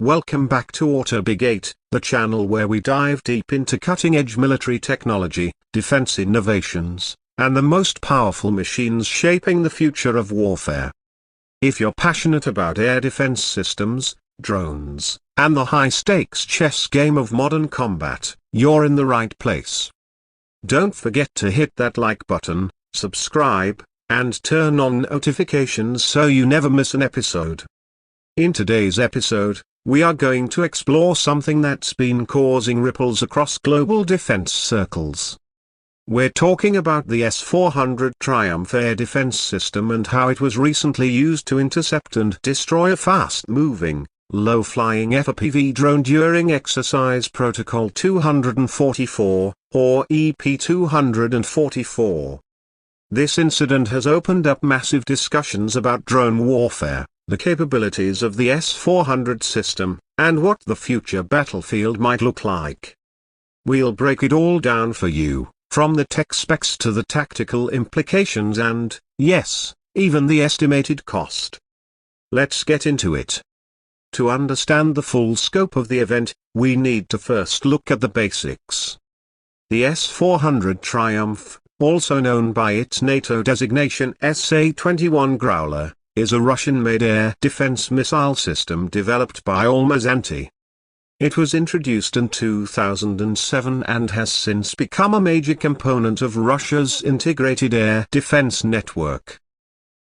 Welcome back to AutoBig8, the channel where we dive deep into cutting-edge military technology, defense innovations, and the most powerful machines shaping the future of warfare. If you're passionate about air defense systems, drones, and the high-stakes chess game of modern combat, you're in the right place. Don't forget to hit that like button, subscribe, and turn on notifications so you never miss an episode. In today's episode, we are going to explore something that's been causing ripples across global defense circles. We're talking about the S-400 Triumph air defense system and how it was recently used to intercept and destroy a fast-moving, low-flying FPV drone during Exercise Protocol 244, or EP-244. This incident has opened up massive discussions about drone warfare, the capabilities of the S-400 system, and what the future battlefield might look like. We'll break it all down for you, from the tech specs to the tactical implications and, yes, even the estimated cost. Let's get into it. To understand the full scope of the event, we need to first look at the basics. The S-400 Triumph, also known by its NATO designation SA-21 Growler, is a Russian-made air defense missile system developed by Almaz-Antey. It was introduced in 2007 and has since become a major component of Russia's integrated air defense network.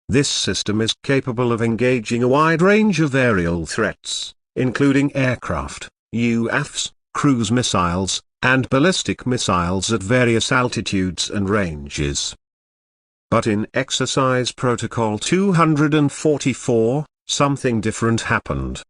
This system is capable of engaging a wide range of aerial threats, including aircraft, UAVs, cruise missiles, and ballistic missiles at various altitudes and ranges. But in Exercise Protocol 244, something different happened.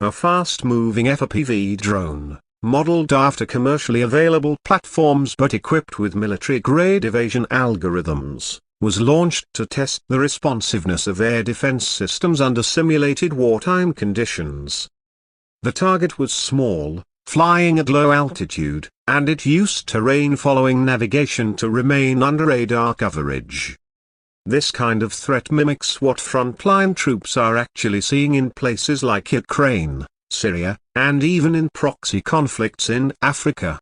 A fast-moving FPV drone, modeled after commercially available platforms but equipped with military-grade evasion algorithms, was launched to test the responsiveness of air defense systems under simulated wartime conditions. The target was small, flying at low altitude, and it used terrain following navigation to remain under radar coverage. This kind of threat mimics what frontline troops are actually seeing in places like Ukraine, Syria, and even in proxy conflicts in Africa.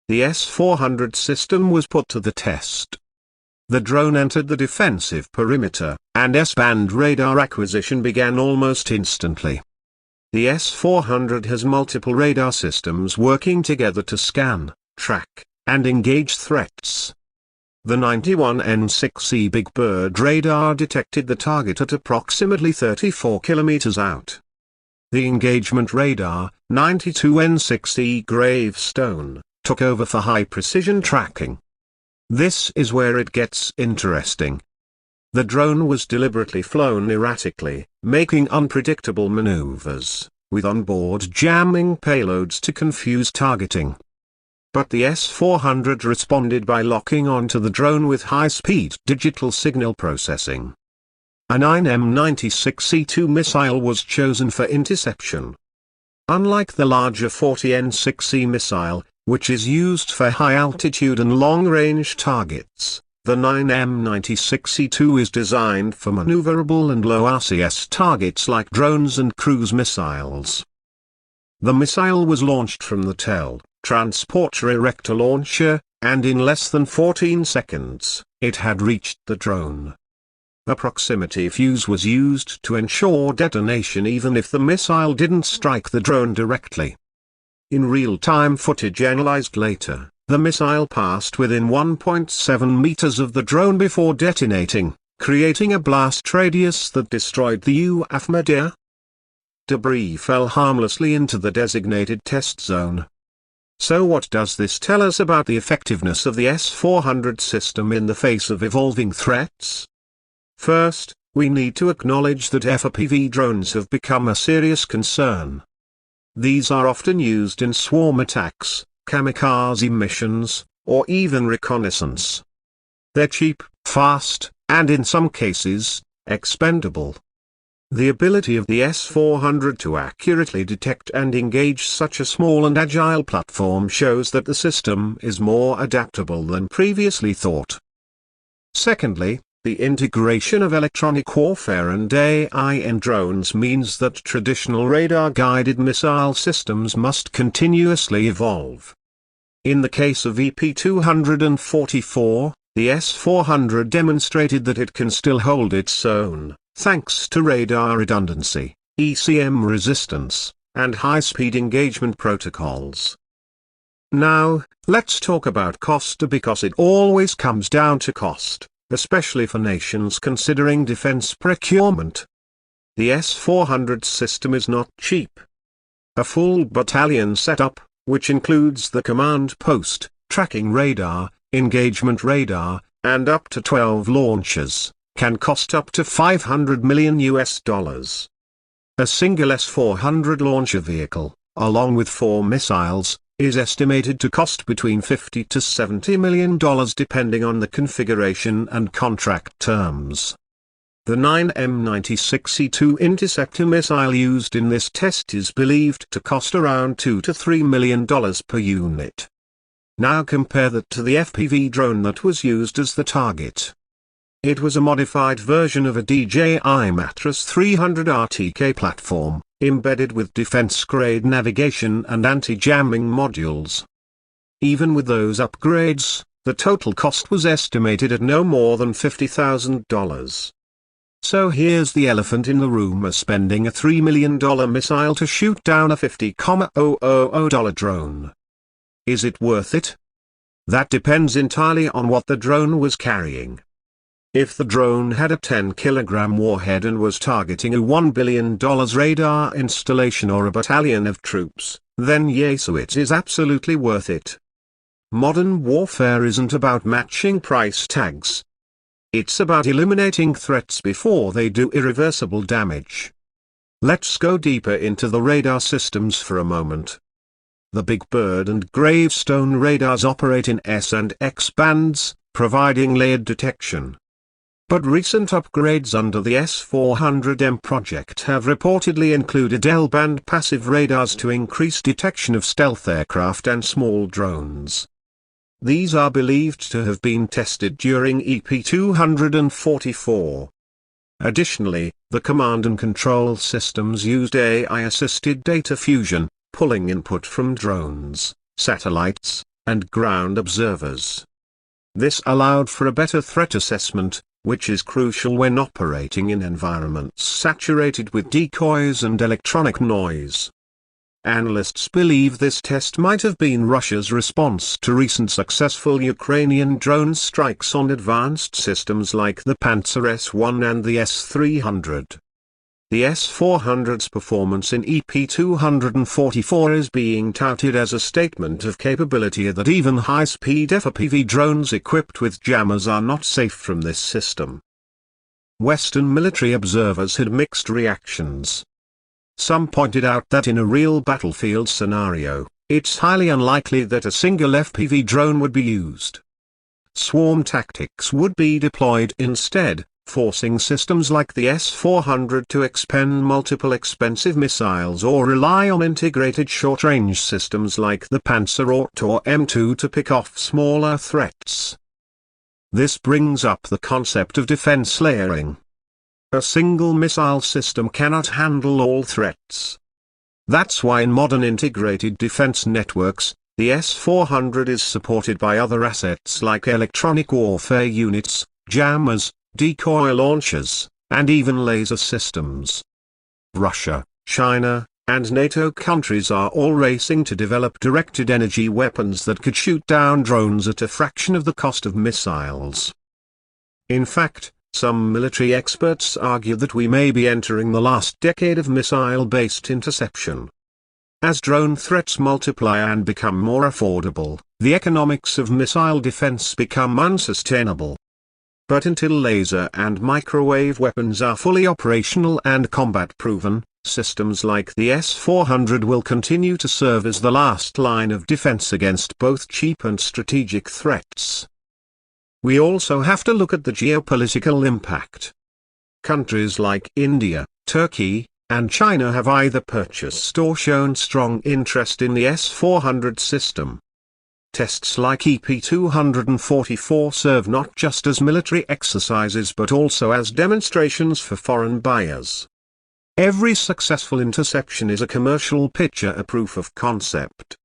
The S-400 system was put to the test. The drone entered the defensive perimeter, and S-band radar acquisition began almost instantly. The S-400 has multiple radar systems working together to scan, track, and engage threats. The 91N6E Big Bird radar detected the target at approximately 34 kilometers out. The engagement radar, 92N6E Gravestone, took over for high-precision tracking. This is where it gets interesting. The drone was deliberately flown erratically, making unpredictable maneuvers, with onboard jamming payloads to confuse targeting. But the S-400 responded by locking onto the drone with high-speed digital signal processing. A 9M96E2 missile was chosen for interception. Unlike the larger 40N6E missile, which is used for high-altitude and long-range targets, the 9M96E2 is designed for maneuverable and low RCS targets like drones and cruise missiles. The missile was launched from the Transporter Erector launcher, and in less than 14 seconds, it had reached the drone. A proximity fuse was used to ensure detonation even if the missile didn't strike the drone directly. In real-time footage analyzed later, the missile passed within 1.7 meters of the drone before detonating, creating a blast radius that destroyed the UAV media. Debris fell harmlessly into the designated test zone. So what does this tell us about the effectiveness of the S-400 system in the face of evolving threats? First, we need to acknowledge that FPV drones have become a serious concern. These are often used in swarm attacks, kamikaze missions, or even reconnaissance. They're cheap, fast, and in some cases, expendable. The ability of the S-400 to accurately detect and engage such a small and agile platform shows that the system is more adaptable than previously thought. Secondly, The integration of electronic warfare and AI in drones means that traditional radar-guided missile systems must continuously evolve. In the case of EP-244, the S-400 demonstrated that it can still hold its own, thanks to radar redundancy, ECM resistance, and high-speed engagement protocols. Now, let's talk about cost because it always comes down to cost, especially for nations considering defense procurement. The S-400 system is not cheap. A full battalion setup, which includes the command post, tracking radar, engagement radar, and up to 12 launchers, can cost up to $500 million. A single S-400 launcher vehicle, along with 4 missiles, is estimated to cost between $50 to $70 million depending on the configuration and contract terms. The 9M96E2 interceptor missile used in this test is believed to cost around $2 to $3 million per unit. Now compare that to the FPV drone that was used as the target. It was a modified version of a DJI Mattress 300 RTK platform, embedded with defense-grade navigation and anti-jamming modules. Even with those upgrades, the total cost was estimated at no more than $50,000. So here's the elephant in the room: spending a $3 million missile to shoot down a $50,000 drone. Is it worth it? That depends entirely on what the drone was carrying. If the drone had a 10-kilogram warhead and was targeting a $1 billion radar installation or a battalion of troops, then yes, it is absolutely worth it. Modern warfare isn't about matching price tags. It's about eliminating threats before they do irreversible damage. Let's go deeper into the radar systems for a moment. The Big Bird and Gravestone radars operate in S and X bands, providing layered detection. But recent upgrades under the S-400M project have reportedly included L-band passive radars to increase detection of stealth aircraft and small drones. These are believed to have been tested during EP-244. Additionally, the command and control systems used AI-assisted data fusion, pulling input from drones, satellites, and ground observers. This allowed for a better threat assessment, which is crucial when operating in environments saturated with decoys and electronic noise. Analysts believe this test might have been Russia's response to recent successful Ukrainian drone strikes on advanced systems like the Panzer S-1 and the S-300. The S-400's performance in EP-244 is being touted as a statement of capability that even high-speed FPV drones equipped with jammers are not safe from this system. Western military observers had mixed reactions. Some pointed out that in a real battlefield scenario, it's highly unlikely that a single FPV drone would be used. Swarm tactics would be deployed instead, forcing systems like the S-400 to expend multiple expensive missiles or rely on integrated short-range systems like the Panzer or M2 to pick off smaller threats. This brings up the concept of defense layering. A single missile system cannot handle all threats. That's why in modern integrated defense networks, the S-400 is supported by other assets like electronic warfare units, jammers, decoy launchers, and even laser systems. Russia, China, and NATO countries are all racing to develop directed energy weapons that could shoot down drones at a fraction of the cost of missiles. In fact, some military experts argue that we may be entering the last decade of missile-based interception. As drone threats multiply and become more affordable, the economics of missile defense become unsustainable. But until laser and microwave weapons are fully operational and combat-proven, systems like the S-400 will continue to serve as the last line of defense against both cheap and strategic threats. We also have to look at the geopolitical impact. Countries like India, Turkey, and China have either purchased or shown strong interest in the S-400 system. Tests like EP-244 serve not just as military exercises but also as demonstrations for foreign buyers. Every successful interception is a commercial picture, a proof of concept.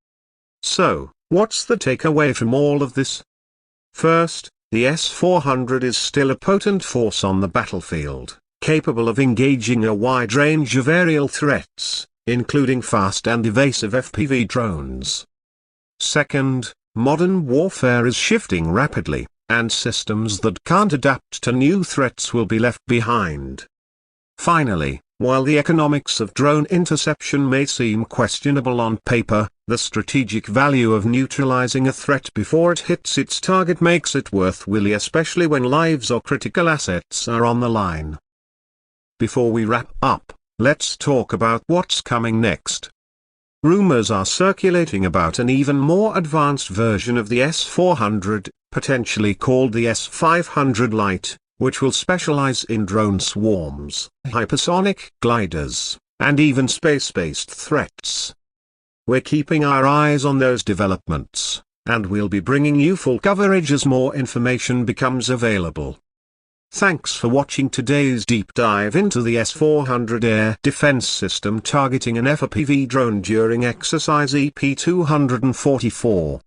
So, what's the takeaway from all of this? First, the S-400 is still a potent force on the battlefield, capable of engaging a wide range of aerial threats, including fast and evasive FPV drones. Second, modern warfare is shifting rapidly, and systems that can't adapt to new threats will be left behind. Finally, while the economics of drone interception may seem questionable on paper, the strategic value of neutralizing a threat before it hits its target makes it worthwhile, especially when lives or critical assets are on the line. Before we wrap up, let's talk about what's coming next. Rumors are circulating about an even more advanced version of the S-400, potentially called the S-500 Lite, which will specialize in drone swarms, hypersonic gliders, and even space-based threats. We're keeping our eyes on those developments, and we'll be bringing you full coverage as more information becomes available. Thanks for watching today's deep dive into the S-400 air defense system targeting an FPV drone during exercise EP-244.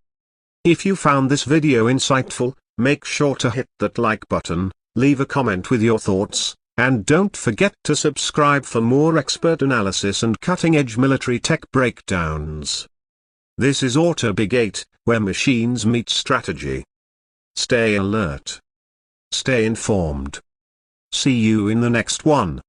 If you found this video insightful, make sure to hit that like button, leave a comment with your thoughts, and don't forget to subscribe for more expert analysis and cutting-edge military tech breakdowns. This is Auto Big 8, where machines meet strategy. Stay alert. Stay informed. See you in the next one.